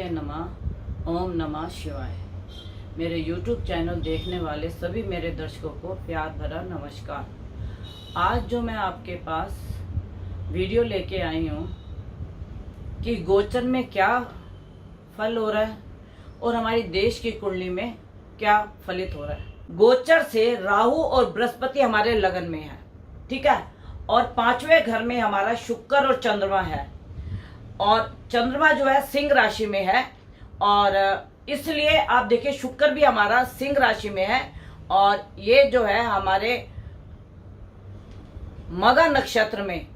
गुरुभ्यों नमः। ओम नमः शिवाय। मेरे YouTube चैनल देखने वाले सभी मेरे दर्शकों को प्यार भरा नमस्कार। आज जो मैं आपके पास वीडियो लेके आई हूँ कि गोचर में क्या फल हो रहा है और हमारी देश की कुंडली में क्या फलित हो रहा है। गोचर से राहु और बृहस्पति हमारे लगन में है, ठीक है, और 5वें घर में हमारा शुक्र और चंद्रमा है, और चंद्रमा जो है सिंह राशि में है, और इसलिए आप देखिए शुक्र भी हमारा सिंह राशि में है, और ये जो है हमारे मघा नक्षत्र में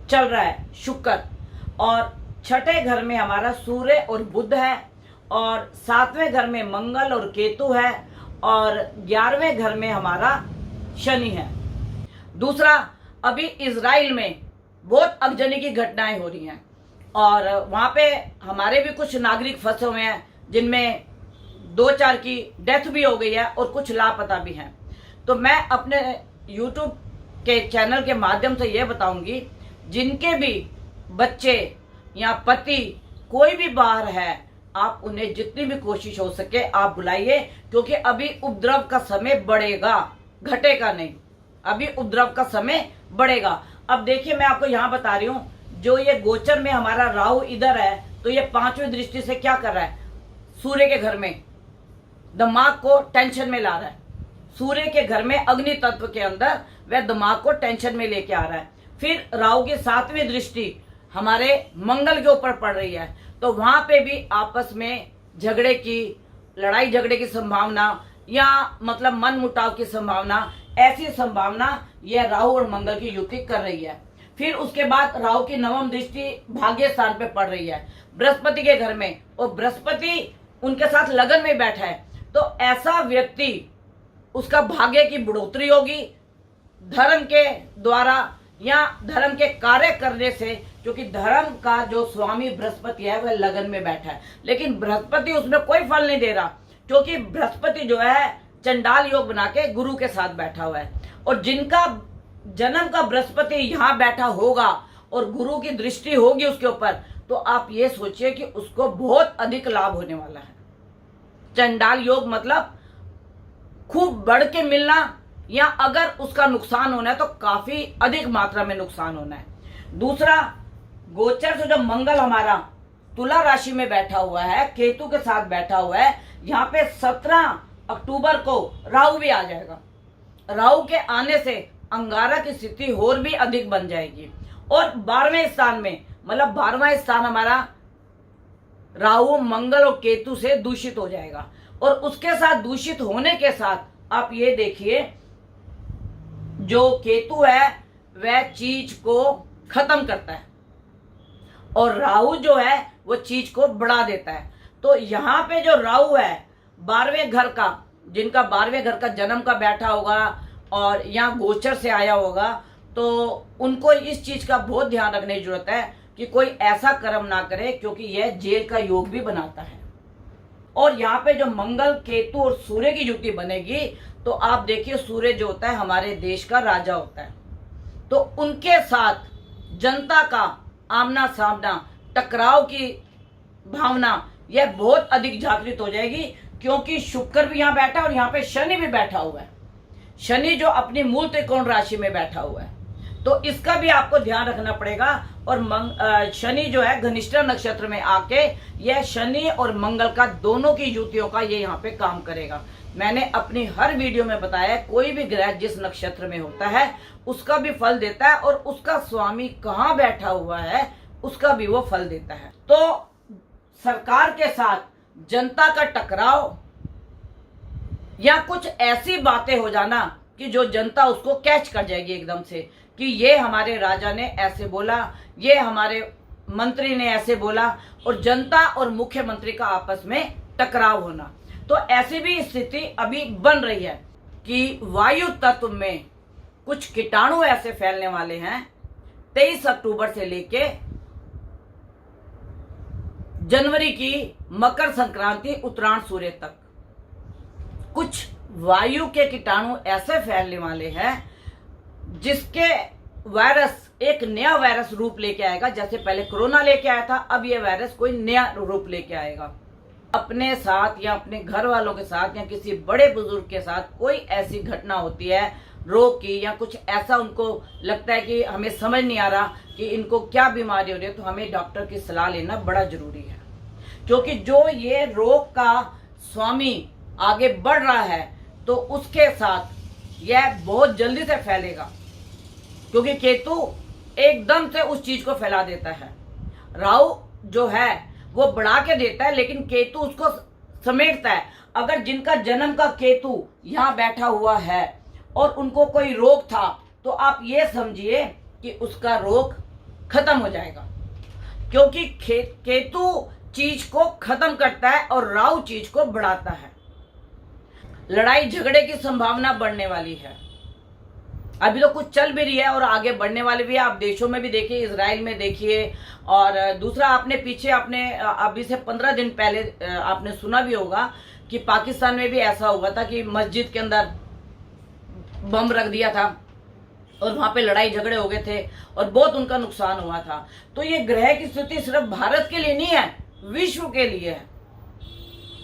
चल रहा है शुक्र, और छठे घर में हमारा सूर्य और बुध है, और 7वें घर में मंगल और केतु है, और 11वें घर में हमारा शनि है। दूसरा, अभी इजराइल में बहुत अगजनी की घटनाएं हो रही हैं, और वहाँ पे हमारे भी कुछ नागरिक फंसे हुए हैं, जिनमें 2-4 की डेथ भी हो गई है और कुछ लापता भी हैं। तो मैं अपने YouTube के चैनल के माध्यम से ये बताऊंगी, जिनके भी बच्चे या पति कोई भी बाहर है, आप उन्हें जितनी भी कोशिश हो सके आप बुलाइए, क्योंकि अभी उपद्रव का समय बढ़ेगा, घटेगा नहीं, अभी उपद्रव का समय बढ़ेगा। अब देखिए मैं आपको यहाँ बता रही हूँ, जो ये गोचर में हमारा राहु इधर है, तो ये 5वीं दृष्टि से क्या कर रहा है, सूर्य के घर में दिमाग को टेंशन में ला रहा है। सूर्य के घर में अग्नि तत्व के अंदर वह दिमाग को टेंशन में लेके आ रहा है। फिर राहु की 7वीं दृष्टि हमारे मंगल के ऊपर पड़ रही है, तो वहां पे भी आपस में झगड़े की, लड़ाई झगड़े की संभावना, या मतलब मन मुटाव की संभावना, ऐसी संभावना यह राहु और मंगल की युति कर रही है। फिर उसके बाद राहु की 9वीं दृष्टि भाग्य स्थान पे पड़ रही है बृहस्पति के घर में, और बृहस्पति उनके साथ लगन में बैठा है। तो ऐसा व्यक्ति, उसका भाग्य की बढ़ोतरी होगी धर्म के द्वारा या धर्म के कार्य करने से, क्योंकि धर्म का जो स्वामी बृहस्पति है वह लगन में बैठा है, लेकिन बृहस्पति उसमें कोई फल नहीं दे रहा, क्योंकि बृहस्पति जो है चंडाल योग बना के गुरु के साथ बैठा हुआ है। और जिनका जन्म का बृहस्पति यहाँ बैठा होगा और गुरु की दृष्टि होगी उसके ऊपर, तो आप ये सोचिए कि उसको बहुत अधिक लाभ होने वाला है। चंडाल योग मतलब खूब बढ़ के मिलना, या अगर उसका नुकसान होना है तो काफी अधिक मात्रा में नुकसान होना है। दूसरा, गोचर से जो मंगल हमारा तुला राशि में बैठा हुआ है, केतु के साथ बैठा हुआ है, यहाँ पे 17 अक्टूबर को राहु भी आ जाएगा। राहु के आने से अंगारा की स्थिति और भी अधिक बन जाएगी, और 12वें स्थान में, मतलब 12वां स्थान हमारा राहु, मंगल और केतु से दूषित हो जाएगा। और उसके साथ दूषित होने के साथ आप ये देखिए, जो केतु है वह चीज को खत्म करता है, और राहु जो है वो चीज को बढ़ा देता है। तो यहाँ पे जो राहु है 12वें घर का, जिनका 12वें घर का जन्म का बैठा होगा और यहाँ गोचर से आया होगा, तो उनको इस चीज का बहुत ध्यान रखने की जरूरत है कि कोई ऐसा कर्म ना करे, क्योंकि यह जेल का योग भी बनाता है। और यहाँ पे जो मंगल, केतु और सूर्य की युति बनेगी, तो आप देखिए सूर्य जो होता है हमारे देश का राजा होता है, तो उनके साथ जनता का आमना सामना, टकराव की भावना यह बहुत अधिक जागृत हो जाएगी, क्योंकि शुक्र भी यहाँ बैठा है और यहाँ पे शनि भी बैठा हुआ है। शनि जो अपनी मूल त्रिकोण राशि में बैठा हुआ है, तो इसका भी आपको ध्यान रखना पड़ेगा। और शनि जो है घनिष्ठा नक्षत्र में आके, यह शनि और मंगल का दोनों की युतियों का ये यहाँ पे काम करेगा। मैंने अपनी हर वीडियो में बताया, कोई भी ग्रह जिस नक्षत्र में होता है उसका भी फल देता है, और उसका स्वामी कहाँ बैठा हुआ है उसका भी वो फल देता है। तो सरकार के साथ जनता का टकराव या कुछ ऐसी बातें हो जाना कि जो जनता उसको कैच कर जाएगी एकदम से, कि ये हमारे राजा ने ऐसे बोला, ये हमारे मंत्री ने ऐसे बोला, और जनता और मुख्यमंत्री का आपस में टकराव होना। तो ऐसी भी स्थिति अभी बन रही है कि वायु तत्व में कुछ कीटाणु ऐसे फैलने वाले हैं 23 अक्टूबर से लेके जनवरी की मकर संक्रांति, उत्तरायण सूर्य तक। कुछ वायु के कीटाणु ऐसे फैलने वाले हैं जिसके वायरस एक नया वायरस रूप लेके आएगा। जैसे पहले कोरोना लेके आया था, अब ये वायरस कोई नया रूप लेके आएगा। अपने साथ या अपने घर वालों के साथ या किसी बड़े बुजुर्ग के साथ कोई ऐसी घटना होती है रोग की, या कुछ ऐसा उनको लगता है कि हमें समझ नहीं आ रहा कि इनको क्या बीमारी हो रही है, तो हमें डॉक्टर की सलाह लेना बड़ा जरूरी है। क्योंकि जो ये रोग का स्वामी आगे बढ़ रहा है तो उसके साथ यह बहुत जल्दी से फैलेगा, क्योंकि केतु एकदम से उस चीज को फैला देता है। राहु जो है वो बढ़ा के देता है, लेकिन केतु उसको समेटता है। अगर जिनका जन्म का केतु यहाँ बैठा हुआ है और उनको कोई रोग था, तो आप ये समझिए कि उसका रोग खत्म हो जाएगा, क्योंकि केतु चीज को खत्म करता है और राहु चीज को बढ़ाता है। लड़ाई झगड़े की संभावना बढ़ने वाली है। अभी तो कुछ चल भी रही है और आगे बढ़ने वाली भी है। आप देशों में भी देखिए, इजराइल में देखिए। और दूसरा, आपने पीछे अभी से 15 दिन पहले आपने सुना भी होगा कि पाकिस्तान में भी ऐसा हुआ था कि मस्जिद के अंदर बम रख दिया था और वहां पे लड़ाई झगड़े हो गए थे और बहुत उनका नुकसान हुआ था। तो ये ग्रह की स्थिति सिर्फ भारत के लिए नहीं है, विश्व के लिए है।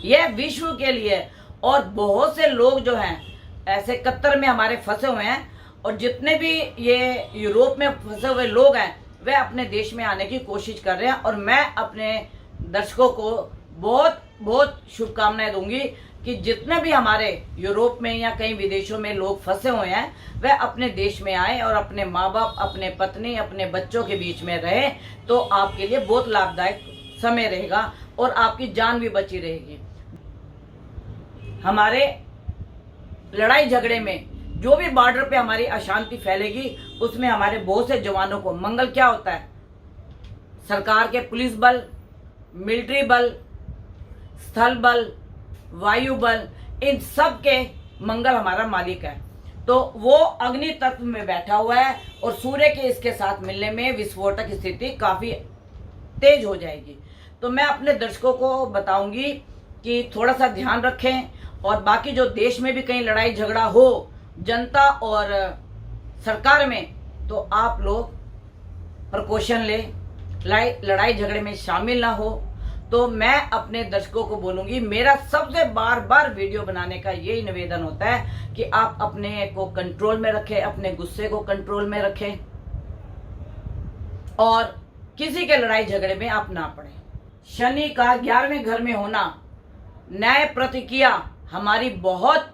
यह विश्व के लिए है। और बहुत से लोग जो हैं ऐसे कतर में हमारे फंसे हुए हैं, और जितने भी ये यूरोप में फंसे हुए लोग हैं वे अपने देश में आने की कोशिश कर रहे हैं। और मैं अपने दर्शकों को बहुत बहुत शुभकामनाएं दूंगी कि जितने भी हमारे यूरोप में या कई विदेशों में लोग फंसे हुए हैं वे अपने देश में आए और अपने माँ बाप, अपने पत्नी, अपने बच्चों के बीच में रहे, तो आपके लिए बहुत लाभदायक समय रहेगा और आपकी जान भी बची रहेगी। हमारे लड़ाई झगड़े में जो भी बॉर्डर पे हमारी अशांति फैलेगी, उसमें हमारे बहुत से जवानों को मंगल क्या होता है, सरकार के पुलिस बल, मिलिट्री बल, स्थल बल, वायु बल, इन सब के मंगल हमारा मालिक है। तो वो अग्नि तत्व में बैठा हुआ है और सूर्य के इसके साथ मिलने में विस्फोटक स्थिति काफी तेज हो जाएगी। तो मैं अपने दर्शकों को बताऊंगी कि थोड़ा सा ध्यान रखें। और बाकी जो देश में भी कहीं लड़ाई झगड़ा हो जनता और सरकार में, तो आप लोग प्रिकॉशन लें, लड़ाई झगड़े में शामिल ना हो। तो मैं अपने दर्शकों को बोलूंगी, मेरा सबसे बार बार वीडियो बनाने का यही निवेदन होता है कि आप अपने को कंट्रोल में रखें, अपने गुस्से को कंट्रोल में रखें और किसी के लड़ाई झगड़े में आप ना पड़े। शनि का 11वें घर में होना न्याय प्रतिक्रिया हमारी बहुत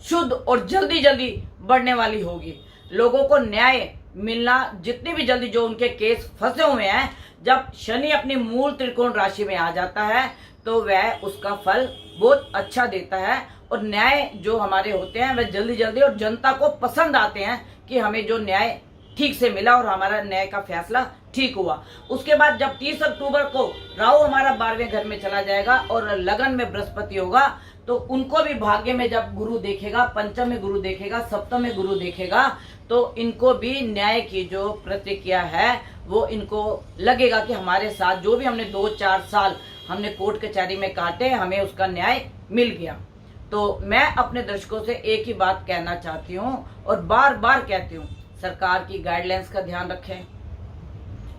शुद्ध और जल्दी जल्दी बढ़ने वाली होगी। लोगों को न्याय मिलना जितनी भी जल्दी, जो उनके केस फंसे हुए हैं, जब शनि अपनी मूल त्रिकोण राशि में आ जाता है तो वह उसका फल बहुत अच्छा देता है। और न्याय जो हमारे होते हैं वह जल्दी जल्दी और जनता को पसंद आते हैं कि हमें जो न्याय ठीक से मिला और हमारा न्याय का फैसला ठीक हुआ। उसके बाद जब 30 अक्टूबर को राहु हमारा 12वें घर में चला जाएगा और लगन में बृहस्पति होगा, तो उनको भी भाग्य में जब गुरु देखेगा, पंचम में गुरु देखेगा, सप्तम में गुरु देखेगा, तो इनको भी न्याय की जो प्रतिक्रिया है वो इनको लगेगा कि हमारे साथ जो भी हमने 2-4 साल हमने कोर्ट कचहरी में काटे, हमें उसका न्याय मिल गया। तो मैं अपने दर्शकों से एक ही बात कहना चाहती हूँ और बार बार कहती हूँ, सरकार की गाइडलाइंस का ध्यान रखें।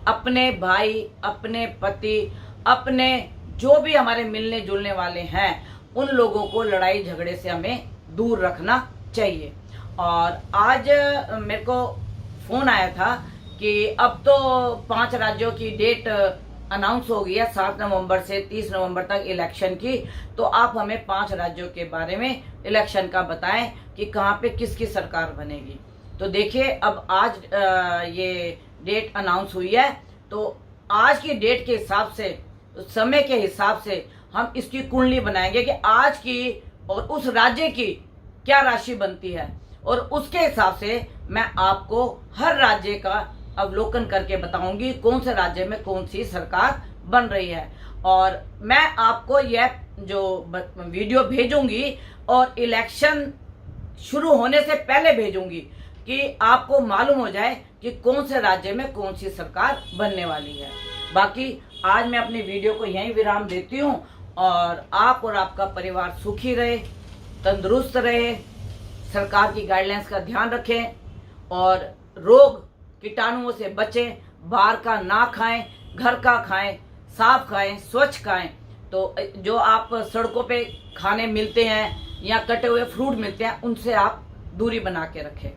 अपने भाई, अपने पति, अपने जो भी हमारे मिलने जुलने वाले हैं, उन लोगों को लड़ाई झगड़े से हमें दूर रखना चाहिए। और आज मेरे को फोन आया था कि अब तो 5 राज्यों की डेट अनाउंस हो गई है, 7 नवंबर से 30 नवंबर तक इलेक्शन की। तो आप हमें 5 राज्यों के बारे में इलेक्शन का बताएं कि कहाँ पे किसकी सरकार बनेगी। तो देखिए, अब आज ये डेट अनाउंस हुई है, तो आज की डेट के हिसाब से, समय के हिसाब से हम इसकी कुंडली बनाएंगे कि आज की और उस राज्य की क्या राशि बनती है, और उसके हिसाब से मैं आपको हर राज्य का अवलोकन करके बताऊंगी कौन से राज्य में कौन सी सरकार बन रही है। और मैं आपको यह जो वीडियो भेजूंगी और इलेक्शन शुरू होने से पहले भेजूंगी कि आपको मालूम हो जाए कि कौन से राज्य में कौन सी सरकार बनने वाली है। बाकी आज मैं अपनी वीडियो को यहीं विराम देती हूँ और आप और आपका परिवार सुखी रहे, तंदुरुस्त रहे, सरकार की गाइडलाइंस का ध्यान रखें और रोग कीटाणुओं से बचें, बाहर का ना खाएं, घर का खाएं, साफ खाएं, स्वच्छ खाएं। तो जो आप सड़कों पे खाने मिलते हैं या कटे हुए फ्रूट मिलते हैं, उनसे आप दूरी बना के रखें।